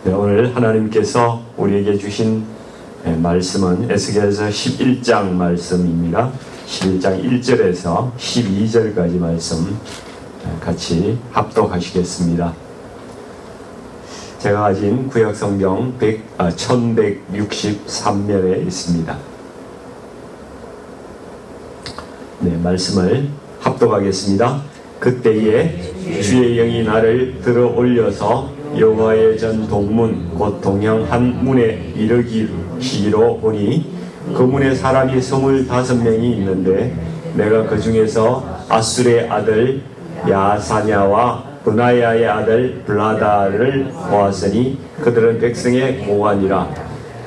네, 오늘 하나님께서 우리에게 주신 말씀은 에스겔서 11장 말씀입니다. 11장 1절에서 12절까지 말씀 같이 합독하시겠습니다. 제가 가진 구약성경 1163면에 있습니다. 네, 말씀을 합독하겠습니다. 그때에 주의 영이 나를 들어 올려서 여호와의 전 동문 곧 동향 한 문에 이르시기로 보니 그 문에 사람이 25명이 있는데 내가 그 중에서 아술의 아들 야사냐와 브나야의 아들 블라다를 보았으니 그들은 백성의 고관이라.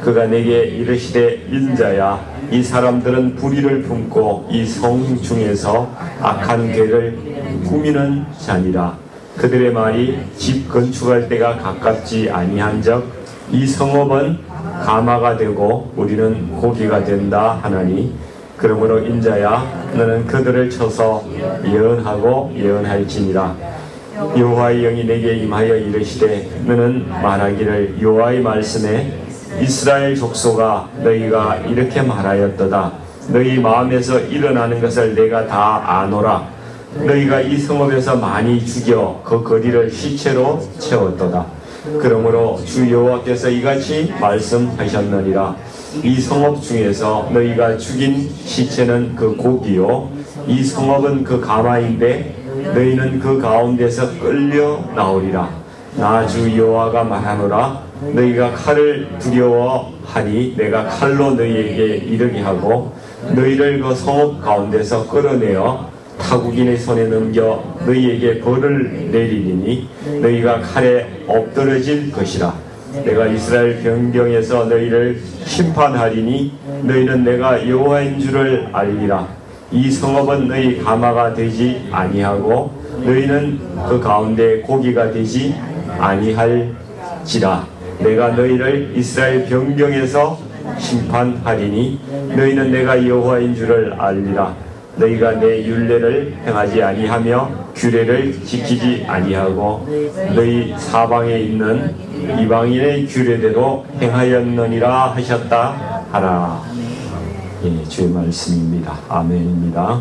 그가 내게 이르시되 인자야, 이 사람들은 불의를 품고 이 성 중에서 악한 괴를 꾸미는 자니라. 그들의 말이 집 건축할 때가 가깝지 아니한적 이 성읍은 가마가 되고 우리는 고기가 된다 하나니, 그러므로 인자야, 너는 그들을 쳐서 예언하고 예언할지니라. 여호와의 영이 내게 임하여 이르시되 너는 말하기를 여호와의 말씀에 이스라엘 족속아, 너희가 이렇게 말하였도다. 너희 마음에서 일어나는 것을 내가 다 아노라. 너희가 이 성읍에서 많이 죽여 그 거리를 시체로 채웠도다. 그러므로 주 여호와께서 이같이 말씀하셨느니라. 이 성읍 중에서 너희가 죽인 시체는 그 고기요, 이 성읍은 그 가마인데 너희는 그 가운데서 끌려 나오리라. 나 주 여호와가 말하노라. 너희가 칼을 두려워하니 내가 칼로 너희에게 이르게 하고 너희를 그 성읍 가운데서 끌어내어 타국인의 손에 넘겨 너희에게 벌을 내리리니 너희가 칼에 엎드러질 것이라. 내가 이스라엘 변경에서 너희를 심판하리니 너희는 내가 여호와인 줄을 알리라. 이 성읍은 너희 가마가 되지 아니하고 너희는 그 가운데 고기가 되지 아니할지라. 내가 너희를 이스라엘 변경에서 심판하리니 너희는 내가 여호와인 줄을 알리라. 너희가 내 율례를 행하지 아니하며 규례를 지키지 아니하고 너희 사방에 있는 이방인의 규례대로 행하였느니라 하셨다 하라. 예, 주의 말씀입니다. 아멘입니다.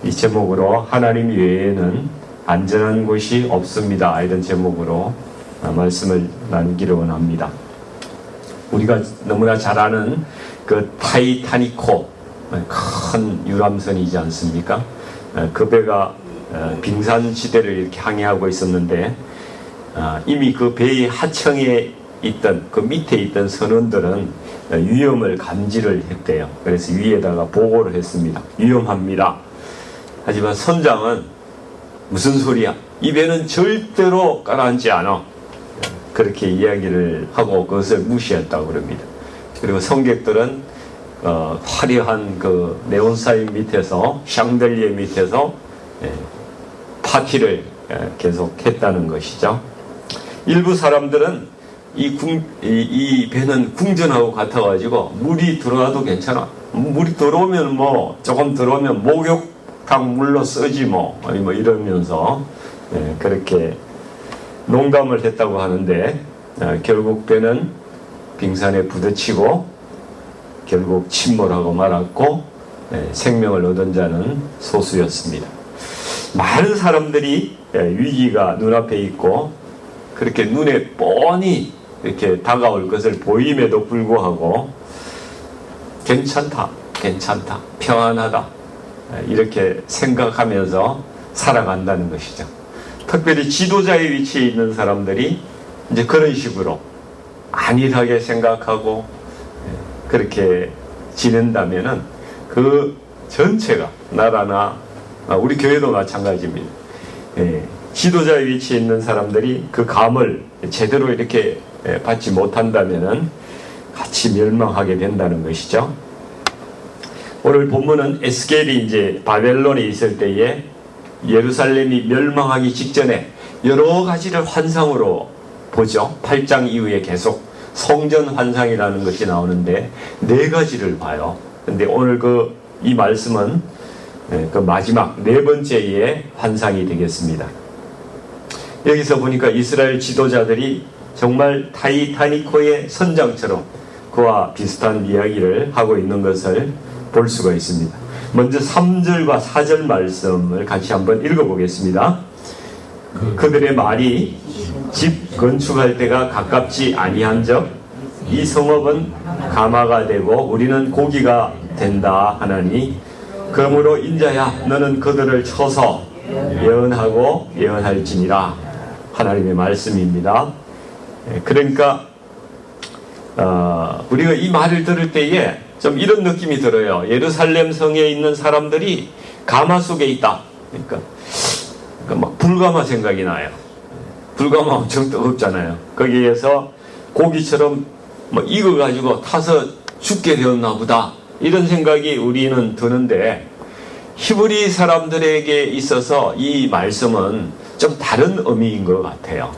이 제목으로 하나님 외에는 안전한 곳이 없습니다, 이런 제목으로 말씀을 나누기를 원합니다. 우리가 너무나 잘 아는 그 타이타닉호, 큰 유람선이지 않습니까? 그 배가 빙산지대를 이렇게 항해하고 있었는데 이미 그 배의 하청에 있던, 그 밑에 있던 선원들은 위험을 감지를 했대요. 그래서 위에다가 보고를 했습니다. 위험합니다. 하지만 선장은 무슨 소리야? 이 배는 절대로 가라앉지 않아. 그렇게 이야기를 하고 그것을 무시했다고 그럽니다. 그리고 성객들은 화려한 그 네온사인 밑에서, 샹들리에 밑에서 파티를 계속 했다는 것이죠. 일부 사람들은 이 배는 궁전하고 같아가지고 물이 들어와도 괜찮아. 물이 들어오면 조금 들어오면 목욕탕 물로 쓰지 뭐 이러면서 그렇게 농담을 했다고 하는데 결국 배는 빙산에 부딪히고 결국 침몰하고 말았고 생명을 얻은 자는 소수였습니다. 많은 사람들이 위기가 눈앞에 있고 그렇게 눈에 뻔히 이렇게 다가올 것을 보임에도 불구하고 괜찮다, 평안하다 이렇게 생각하면서 살아간다는 것이죠. 특별히 지도자의 위치에 있는 사람들이 이제 그런 식으로 안일하게 생각하고 그렇게 지낸다면은 그 전체가, 나라나 우리 교회도 마찬가지입니다. 지도자의 위치에 있는 사람들이 그 감을 제대로 이렇게 받지 못한다면은 같이 멸망하게 된다는 것이죠. 오늘 본문은 에스겔이 이제 바벨론에 있을 때에 예루살렘이 멸망하기 직전에 여러 가지를 환상으로 보죠. 8장 이후에 계속 성전 환상이라는 것이 나오는데 4가지를 봐요. 근데 오늘 이 말씀은 그 마지막 4번째의 환상이 되겠습니다. 여기서 보니까 이스라엘 지도자들이 정말 타이타니코의 선장처럼 그와 비슷한 이야기를 하고 있는 것을 볼 수가 있습니다. 먼저 3절과 4절 말씀을 같이 한번 읽어보겠습니다. 그들의 말이 집 건축할 때가 가깝지 아니한즉 이 성읍은 가마가 되고 우리는 고기가 된다 하나니 그러므로 인자야 너는 그들을 쳐서 예언하고 예언할지니라. 하나님의 말씀입니다. 그러니까 우리가 이 말을 들을 때에 좀 이런 느낌이 들어요. 예루살렘 성에 있는 사람들이 가마 속에 있다. 그러니까 막 불가마 생각이 나요. 불가마 엄청 뜨겁잖아요. 거기에서 고기처럼 뭐 익어가지고 타서 죽게 되었나 보다. 이런 생각이 우리는 드는데 히브리 사람들에게 있어서 이 말씀은 좀 다른 의미인 것 같아요.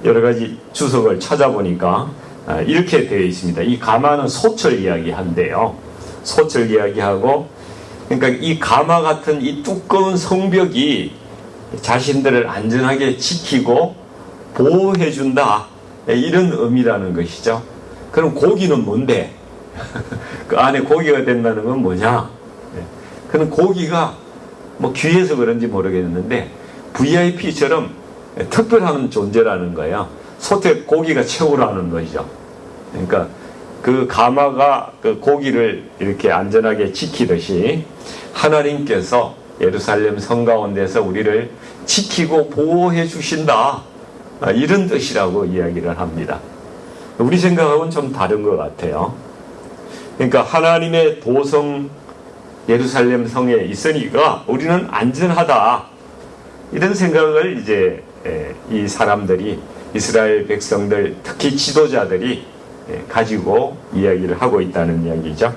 여러 가지 주석을 찾아보니까 이렇게 되어 있습니다. 이 가마는 소철 이야기한대요. 소철 이야기하고 그러니까 이 가마 같은 이 두꺼운 성벽이 자신들을 안전하게 지키고 보호해준다. 이런 의미라는 것이죠. 그럼 고기는 뭔데? 그 안에 고기가 된다는 건 뭐냐? 그럼 고기가 뭐 귀해서 그런지 모르겠는데 VIP처럼 특별한 존재라는 거예요. 솥에 고기가 최고라는 것이죠. 그러니까 그 가마가 그 고기를 이렇게 안전하게 지키듯이 하나님께서 예루살렘 성 가운데서 우리를 지키고 보호해 주신다. 이런 뜻이라고 이야기를 합니다. 우리 생각하고는 좀 다른 것 같아요. 그러니까 하나님의 도성 예루살렘 성에 있으니까 우리는 안전하다. 이런 생각을 이제 이 사람들이 이스라엘 백성들 특히 지도자들이 가지고 이야기를 하고 있다는 이야기죠.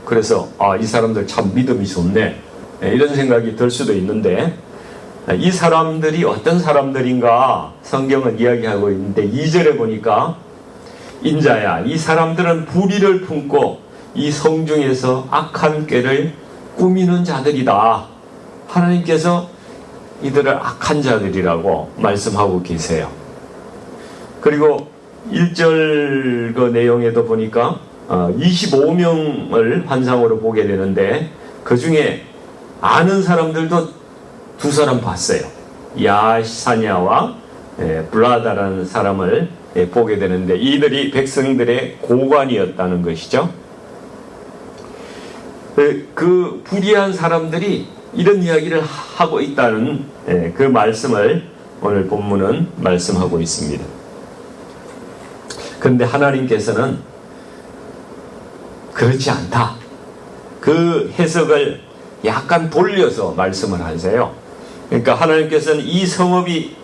그래서 이 사람들 참 믿음이 좋네. 이런 생각이 들 수도 있는데 이 사람들이 어떤 사람들인가 성경은 이야기하고 있는데 2절에 보니까 인자야 이 사람들은 불의를 품고 이 성중에서 악한 꾀를 꾸미는 자들이다. 하나님께서 이들을 악한 자들이라고 말씀하고 계세요. 그리고 1절 그 내용에도 보니까 25명을 환상으로 보게 되는데 그 중에 아는 사람들도 두 사람 봤어요. 야사냐와 블라다라는 사람을 보게 되는데 이들이 백성들의 고관이었다는 것이죠. 그 불의한 사람들이 이런 이야기를 하고 있다는 그 말씀을 오늘 본문은 말씀하고 있습니다. 그런데 하나님께서는 그렇지 않다. 그 해석을 약간 돌려서 말씀을 하세요. 그러니까 하나님께서는 이 성읍이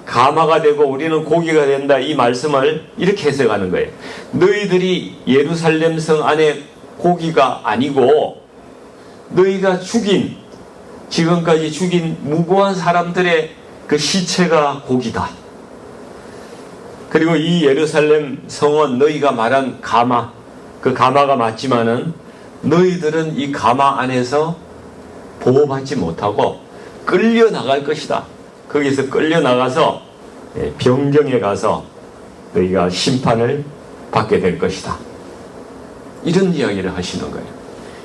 가마가 되고 우리는 고기가 된다 이 말씀을 이렇게 해석하는 거예요. 너희들이 예루살렘 성 안에 고기가 아니고 너희가 지금까지 죽인 무고한 사람들의 그 시체가 고기다. 그리고 이 예루살렘 성은 너희가 말한 가마, 그 가마가 맞지만은 너희들은 이 가마 안에서 보호받지 못하고 끌려나갈 것이다. 거기서 끌려나가서 병정에 가서 너희가 심판을 받게 될 것이다. 이런 이야기를 하시는 거예요.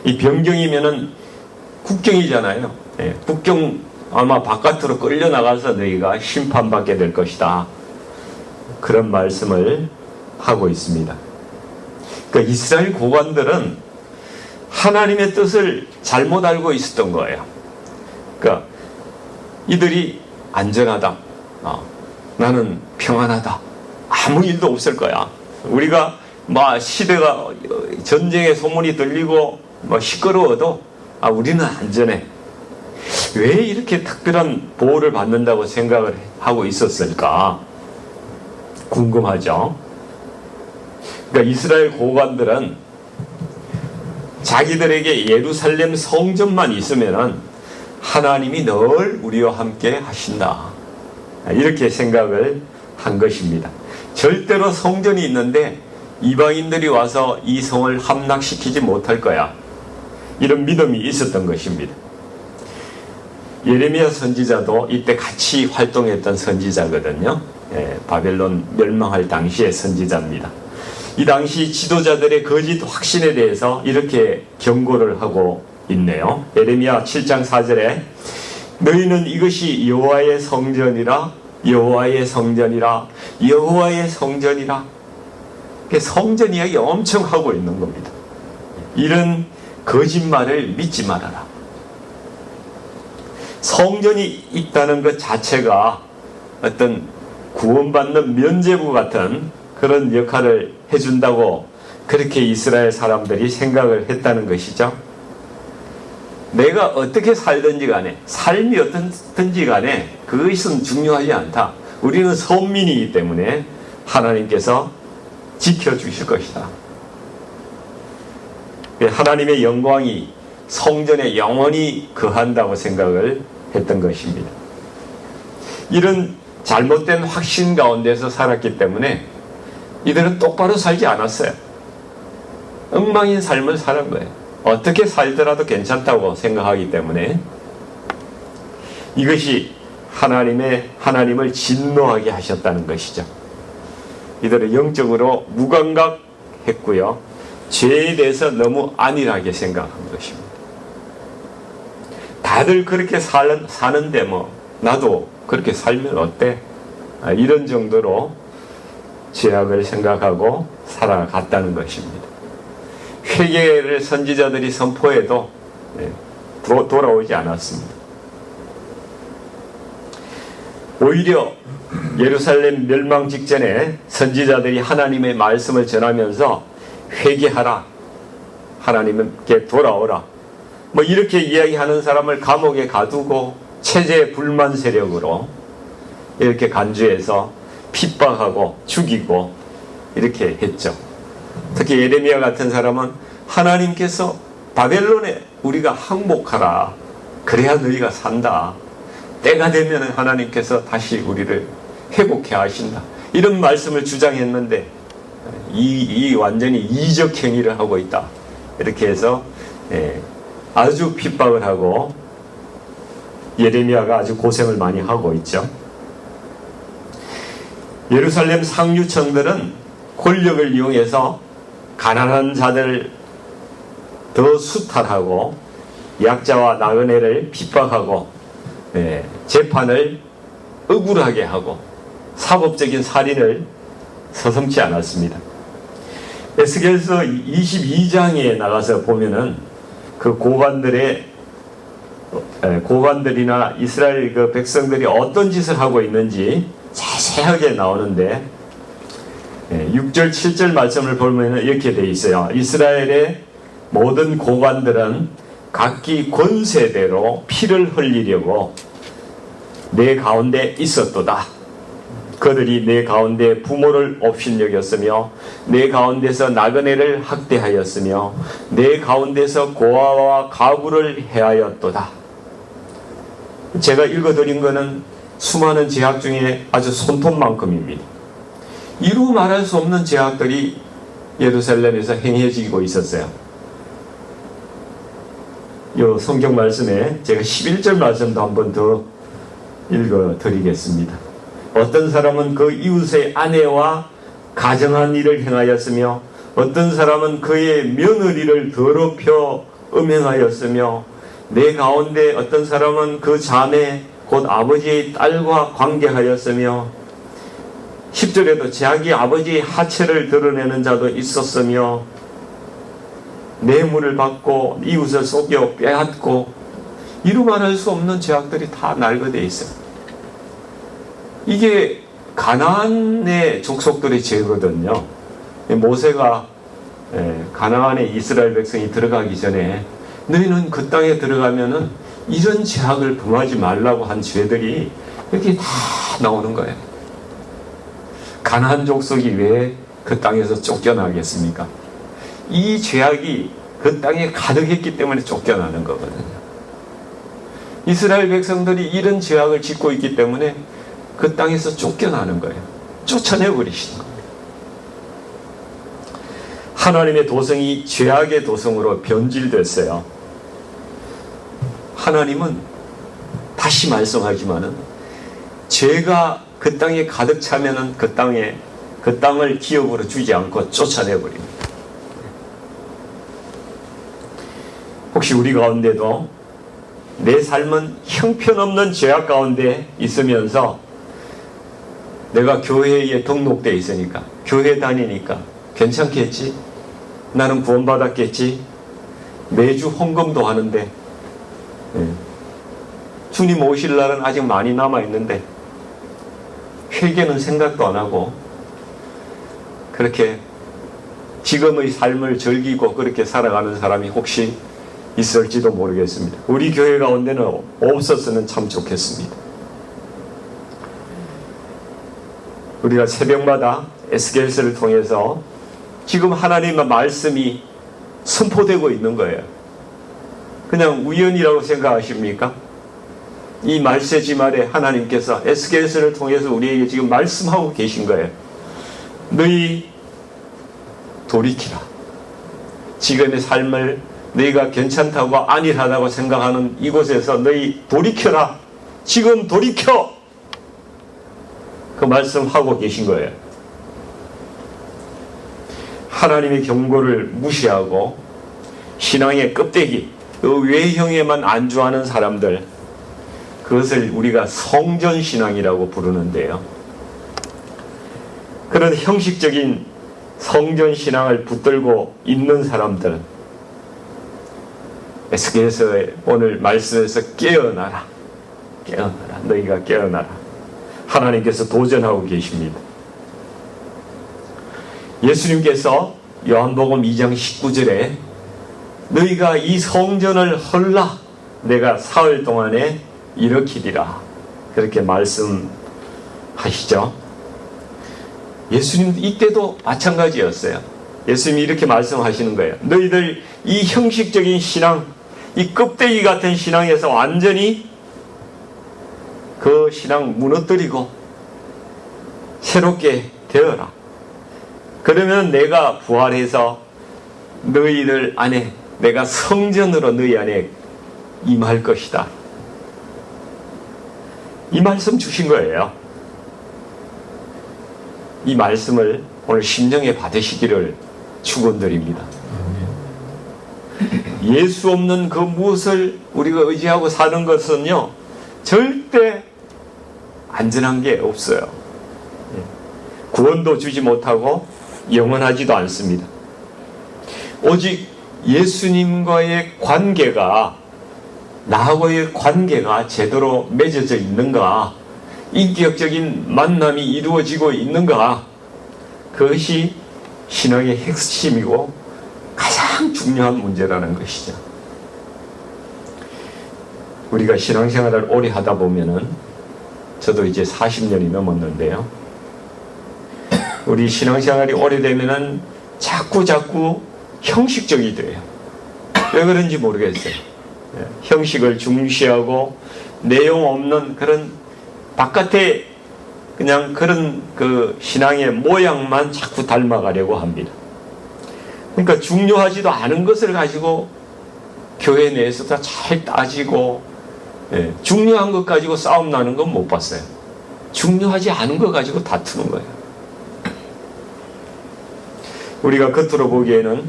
이 병정이면은 국경이잖아요. 국경 아마 바깥으로 끌려나가서 너희가 심판받게 될 것이다. 그런 말씀을 하고 있습니다. 그러니까 이스라엘 고관들은 하나님의 뜻을 잘못 알고 있었던 거예요. 그러니까 이들이 안전하다. 나는 평안하다. 아무 일도 없을 거야. 우리가 시대가 전쟁의 소문이 들리고 시끄러워도 우리는 안전해. 왜 이렇게 특별한 보호를 받는다고 생각을 하고 있었을까? 궁금하죠? 그러니까 이스라엘 고관들은 자기들에게 예루살렘 성전만 있으면은 하나님이 늘 우리와 함께 하신다. 이렇게 생각을 한 것입니다. 절대로 성전이 있는데 이방인들이 와서 이 성을 함락시키지 못할 거야. 이런 믿음이 있었던 것입니다. 예레미야 선지자도 이때 같이 활동했던 선지자거든요. 바벨론 멸망할 당시의 선지자입니다. 이 당시 지도자들의 거짓 확신에 대해서 이렇게 경고를 하고 있네요. 예레미야 7장 4절에 너희는 이것이 여호와의 성전이라 여호와의 성전이라 여호와의 성전이라, 성전 이야기 엄청 하고 있는 겁니다. 이런 거짓말을 믿지 말아라. 성전이 있다는 것 자체가 어떤 구원받는 면죄부 같은 그런 역할을 해준다고 그렇게 이스라엘 사람들이 생각을 했다는 것이죠. 내가 어떻게 살든지 간에, 삶이 어떻든지 간에 그것은 중요하지 않다. 우리는 선민이기 때문에 하나님께서 지켜주실 것이다. 하나님의 영광이 성전에 영원히 거한다고 생각을 했던 것입니다. 이런 잘못된 확신 가운데서 살았기 때문에 이들은 똑바로 살지 않았어요. 엉망인 삶을 사는 거예요. 어떻게 살더라도 괜찮다고 생각하기 때문에 이것이 하나님을 진노하게 하셨다는 것이죠. 이들은 영적으로 무감각했고요. 죄에 대해서 너무 안일하게 생각한 것입니다. 다들 그렇게 사는데 나도 그렇게 살면 어때? 이런 정도로 죄악을 생각하고 살아갔다는 것입니다. 회개를 선지자들이 선포해도 돌아오지 않았습니다. 오히려 예루살렘 멸망 직전에 선지자들이 하나님의 말씀을 전하면서 회개하라, 하나님께 돌아오라, 이렇게 이야기하는 사람을 감옥에 가두고 체제 불만 세력으로 이렇게 간주해서 핍박하고 죽이고 이렇게 했죠. 특히 예레미야 같은 사람은 하나님께서 바벨론에 우리가 항복하라, 그래야 너희가 산다, 때가 되면 하나님께서 다시 우리를 회복해 하신다, 이런 말씀을 주장했는데 이 완전히 이적 행위를 하고 있다, 이렇게 해서 아주 핍박을 하고 예레미야가 아주 고생을 많이 하고 있죠. 예루살렘 상류층들은 권력을 이용해서 가난한 자들을 더 수탈하고 약자와 나그네를 핍박하고 재판을 억울하게 하고 사법적인 살인을 서슴지 않았습니다. 에스겔서 22장에 나가서 보면은 그 고관들이나 이스라엘 그 백성들이 어떤 짓을 하고 있는지 자세하게 나오는데 6절 7절 말씀을 보면 이렇게 되어 있어요. 이스라엘의 모든 고관들은 각기 권세대로 피를 흘리려고 내 가운데 있었도다. 그들이 내 가운데 부모를 업신여겼으며 내 가운데서 나그네를 학대하였으며 내 가운데서 고아와 가부를 해하였도다. 제가 읽어드린 것은 수많은 제약 중에 아주 손톱만큼입니다. 이루 말할 수 없는 제약들이 예루살렘에서 행해지고 있었어요. 이 성경 말씀에 제가 11절 말씀도 한 번 더 읽어드리겠습니다. 어떤 사람은 그 이웃의 아내와 가정한 일을 행하였으며 어떤 사람은 그의 며느리를 더럽혀 음행하였으며 내 가운데 어떤 사람은 그 자매 곧 아버지의 딸과 관계하였으며 10절에도 자기 아버지의 하체를 드러내는 자도 있었으며 뇌물을 받고 이웃을 속여 빼앗고 이루 말할 수 없는 죄악들이 다 날거되어 있어요. 이게 가나안의 족속들의 죄거든요. 모세가 가나안에 이스라엘 백성이 들어가기 전에 너희는 그 땅에 들어가면은 이런 죄악을 범하지 말라고 한 죄들이 이렇게 다 나오는 거예요. 가나안 족속이 왜 그 땅에서 쫓겨나겠습니까? 이 죄악이 그 땅에 가득했기 때문에 쫓겨나는 거거든요. 이스라엘 백성들이 이런 죄악을 짓고 있기 때문에 그 땅에서 쫓겨나는 거예요. 쫓아내버리시는 거예요. 하나님의 도성이 죄악의 도성으로 변질됐어요. 하나님은 다시 말씀하지만은 죄가 그 땅에 가득 차면은 그 땅을 기업으로 주지 않고 쫓아내버립니다. 혹시 우리 가운데도 내 삶은 형편없는 죄악 가운데 있으면서 내가 교회에 등록되어 있으니까, 교회 다니니까 괜찮겠지? 나는 구원받았겠지? 매주 헌금도 하는데 주님 오실 날은 아직 많이 남아있는데 회개는 생각도 안 하고 그렇게 지금의 삶을 즐기고 그렇게 살아가는 사람이 혹시 있을지도 모르겠습니다. 우리 교회 가운데는 없었으면 참 좋겠습니다. 우리가 새벽마다 에스겔서를 통해서 지금 하나님의 말씀이 선포되고 있는 거예요. 그냥 우연이라고 생각하십니까? 이 말세지 말에 하나님께서 에스겔서를 통해서 우리에게 지금 말씀하고 계신 거예요. 너희 돌이키라. 지금의 삶을 너희가 괜찮다고 안일하다고 생각하는 이곳에서 너희 돌이켜라. 지금 돌이켜. 그 말씀하고 계신 거예요. 하나님의 경고를 무시하고 신앙의 껍데기, 그 외형에만 안주하는 사람들, 그것을 우리가 성전신앙이라고 부르는데요. 그런 형식적인 성전신앙을 붙들고 있는 사람들, 에스겔서의 오늘 말씀에서 깨어나라. 깨어나라. 너희가 깨어나라. 하나님께서 도전하고 계십니다. 예수님께서 요한복음 2장 19절에 너희가 이 성전을 헐라 내가 사흘 동안에 일으키리라 그렇게 말씀하시죠. 예수님 이때도 마찬가지였어요. 예수님이 이렇게 말씀하시는 거예요. 너희들 이 형식적인 신앙, 이 껍데기 같은 신앙에서 완전히 그 신앙 무너뜨리고 새롭게 되어라. 그러면 내가 부활해서 너희들 안에, 내가 성전으로 너희 안에 임할 것이다. 이 말씀 주신 거예요. 이 말씀을 오늘 심령에 받으시기를 축원드립니다. 예수 없는 그 무엇을 우리가 의지하고 사는 것은요, 절대 안전한 게 없어요. 구원도 주지 못하고 영원하지도 않습니다. 오직 예수님과의 관계가, 나하고의 관계가 제대로 맺어져 있는가, 인격적인 만남이 이루어지고 있는가, 그것이 신앙의 핵심이고 가장 중요한 문제라는 것이죠. 우리가 신앙생활을 오래 하다 보면은, 저도 이제 40년이 넘었는데요, 우리 신앙생활이 오래되면은 자꾸 형식적이 돼요. 왜 그런지 모르겠어요. 형식을 중시하고 내용 없는 그런 바깥에 그냥 그런 그 신앙의 모양만 자꾸 닮아가려고 합니다. 그러니까 중요하지도 않은 것을 가지고 교회 내에서도 잘 따지고, 중요한 것 가지고 싸움 나는 건 못 봤어요. 중요하지 않은 것 가지고 다투는 거예요. 우리가 겉으로 보기에는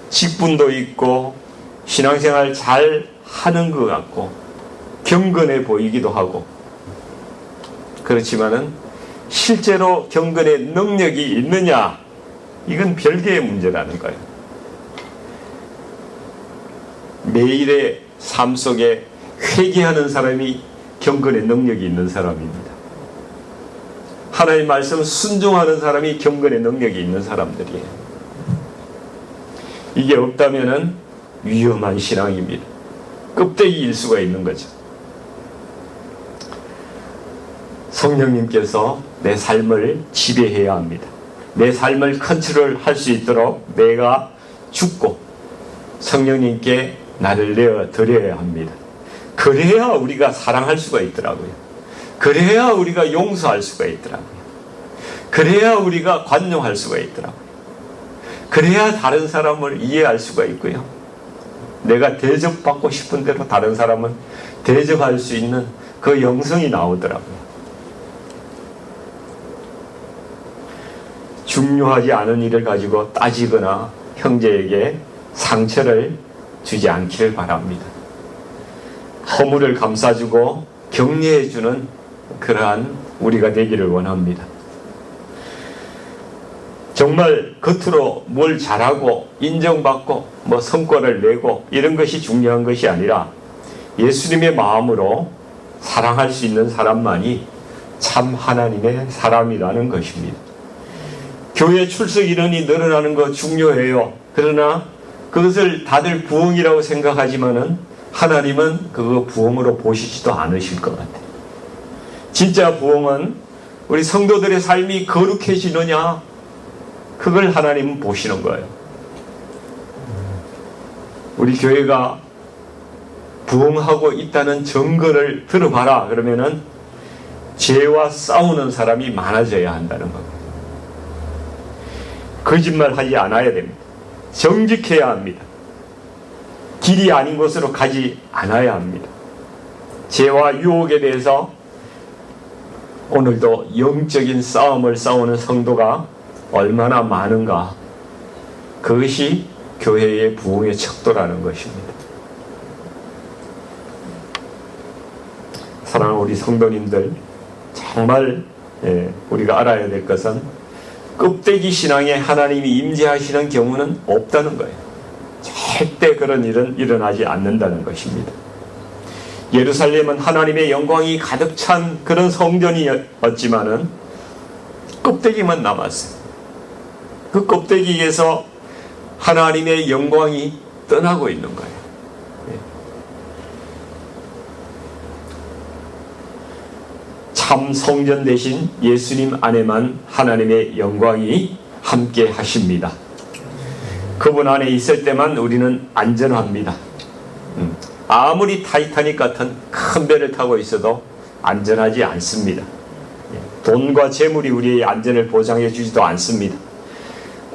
직분도 있고 신앙생활 잘 하는 것 같고 경건해 보이기도 하고, 그렇지만은 실제로 경건의 능력이 있느냐, 이건 별개의 문제라는 거예요. 매일의 삶 속에 회개하는 사람이 경건의 능력이 있는 사람입니다. 하나님의 말씀 순종하는 사람이 경건의 능력이 있는 사람들이에요. 이게 없다면은 위험한 신앙입니다. 껍데기일 수가 있는 거죠. 성령님께서 내 삶을 지배해야 합니다. 내 삶을 컨트롤할 수 있도록 내가 죽고 성령님께 나를 내어 드려야 합니다. 그래야 우리가 사랑할 수가 있더라고요. 그래야 우리가 용서할 수가 있더라고요. 그래야 우리가 관용할 수가 있더라고요. 그래야 다른 사람을 이해할 수가 있고요. 내가 대접받고 싶은 대로 다른 사람은 대접할 수 있는 그 영성이 나오더라고요. 중요하지 않은 일을 가지고 따지거나 형제에게 상처를 주지 않기를 바랍니다. 허물을 감싸주고 격려해주는 그러한 우리가 되기를 원합니다. 정말 겉으로 뭘 잘하고 인정받고 뭐 성과를 내고 이런 것이 중요한 것이 아니라 예수님의 마음으로 사랑할 수 있는 사람만이 참 하나님의 사람이라는 것입니다. 교회 출석 인원이 늘어나는 거 중요해요. 그러나 그것을 다들 부흥이라고 생각하지만은 하나님은 그거 부흥으로 보시지도 않으실 것 같아요. 진짜 부흥은 우리 성도들의 삶이 거룩해지느냐, 그걸 하나님은 보시는 거예요. 우리 교회가 부흥하고 있다는 증거를 들어봐라 그러면은 죄와 싸우는 사람이 많아져야 한다는 겁니다. 거짓말하지 않아야 됩니다. 정직해야 합니다. 길이 아닌 곳으로 가지 않아야 합니다. 죄와 유혹에 대해서 오늘도 영적인 싸움을 싸우는 성도가 얼마나 많은가, 그것이 교회의 부흥의 척도라는 것입니다. 사랑하는 우리 성도님들, 정말 우리가 알아야 될 것은 껍데기 신앙에 하나님이 임재하시는 경우는 없다는 거예요. 절대 그런 일은 일어나지 않는다는 것입니다. 예루살렘은 하나님의 영광이 가득 찬 그런 성전이었지만은 껍데기만 남았어요. 그 껍데기에서 하나님의 영광이 떠나고 있는 거예요. 참 성전 대신 예수님 안에만 하나님의 영광이 함께 하십니다. 그분 안에 있을 때만 우리는 안전합니다. 아무리 타이타닉 같은 큰 배를 타고 있어도 안전하지 않습니다. 돈과 재물이 우리의 안전을 보장해 주지도 않습니다.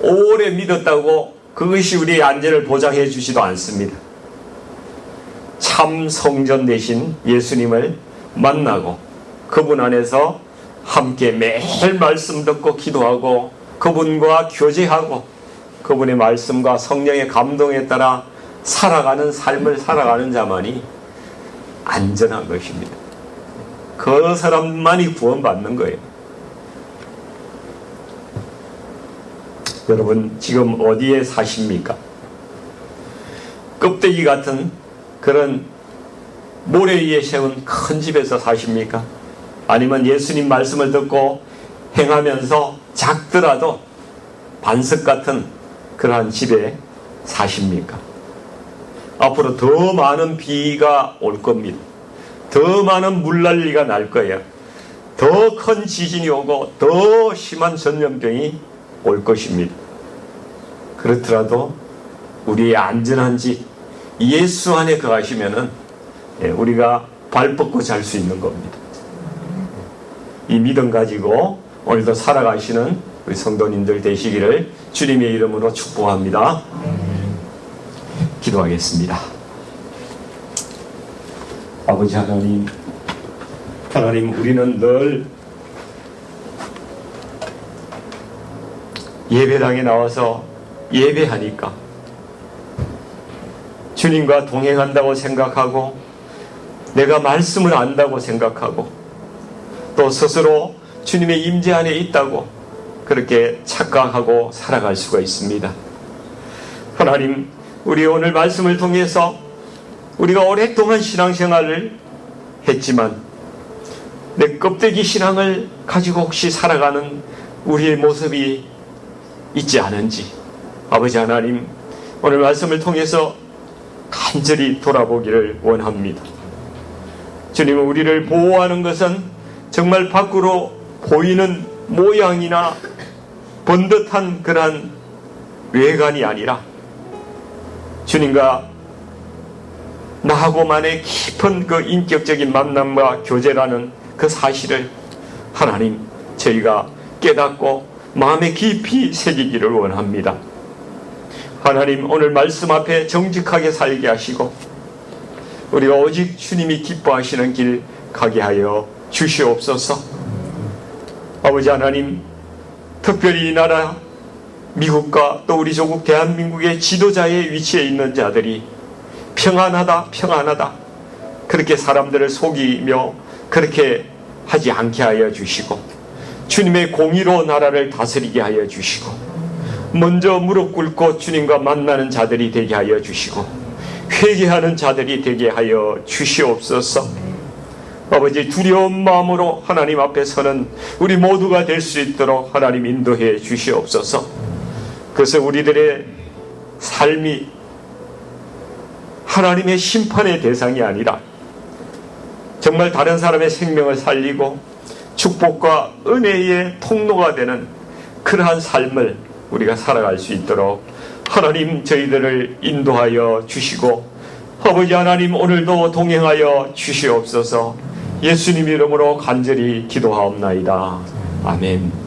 오래 믿었다고 그것이 우리의 안전을 보장해 주지도 않습니다. 참 성전 대신 예수님을 만나고 그분 안에서 함께 매일 말씀 듣고 기도하고 그분과 교제하고 그분의 말씀과 성령의 감동에 따라 살아가는 삶을 살아가는 자만이 안전한 것입니다. 그 사람만이 구원받는 거예요. 여러분 지금 어디에 사십니까? 껍데기 같은 그런 모래 위에 세운 큰 집에서 사십니까? 아니면 예수님 말씀을 듣고 행하면서 작더라도 반석 같은 그러한 집에 사십니까? 앞으로 더 많은 비가 올 겁니다. 더 많은 물난리가 날 거예요. 더 큰 지진이 오고 더 심한 전염병이 올 것입니다. 그렇더라도 우리의 안전한 집 예수 안에 거하시면은 우리가 발 뻗고 잘 수 있는 겁니다. 이 믿음 가지고 오늘도 살아가시는 우리 성도님들 되시기를 주님의 이름으로 축복합니다. 기도하겠습니다. 아버지 하나님, 우리는 늘 예배당에 나와서 예배하니까 주님과 동행한다고 생각하고 내가 말씀을 안다고 생각하고 또 스스로 주님의 임재 안에 있다고 그렇게 착각하고 살아갈 수가 있습니다. 하나님, 우리 오늘 말씀을 통해서 우리가 오랫동안 신앙생활을 했지만 내 껍데기 신앙을 가지고 혹시 살아가는 우리의 모습이 있지 않은지 아버지 하나님, 오늘 말씀을 통해서 간절히 돌아보기를 원합니다. 주님은 우리를 보호하는 것은 정말 밖으로 보이는 모양이나 번듯한 그러한 외관이 아니라 주님과 나하고만의 깊은 그 인격적인 만남과 교제라는 그 사실을 하나님 저희가 깨닫고 마음에 깊이 새기기를 원합니다. 하나님, 오늘 말씀 앞에 정직하게 살게 하시고 우리가 오직 주님이 기뻐하시는 길 가게 하여 주시옵소서. 아버지 하나님, 특별히 이 나라 미국과 또 우리 조국 대한민국의 지도자의 위치에 있는 자들이 평안하다 평안하다 그렇게 사람들을 속이며 그렇게 하지 않게 하여 주시고, 주님의 공의로 나라를 다스리게 하여 주시고, 먼저 무릎 꿇고 주님과 만나는 자들이 되게 하여 주시고, 회개하는 자들이 되게 하여 주시옵소서. 아버지, 두려운 마음으로 하나님 앞에 서는 우리 모두가 될 수 있도록 하나님 인도해 주시옵소서. 그래서 우리들의 삶이 하나님의 심판의 대상이 아니라 정말 다른 사람의 생명을 살리고 축복과 은혜의 통로가 되는 그러한 삶을 우리가 살아갈 수 있도록 하나님 저희들을 인도하여 주시고, 아버지 하나님 오늘도 동행하여 주시옵소서. 예수님 이름으로 간절히 기도하옵나이다. 아멘.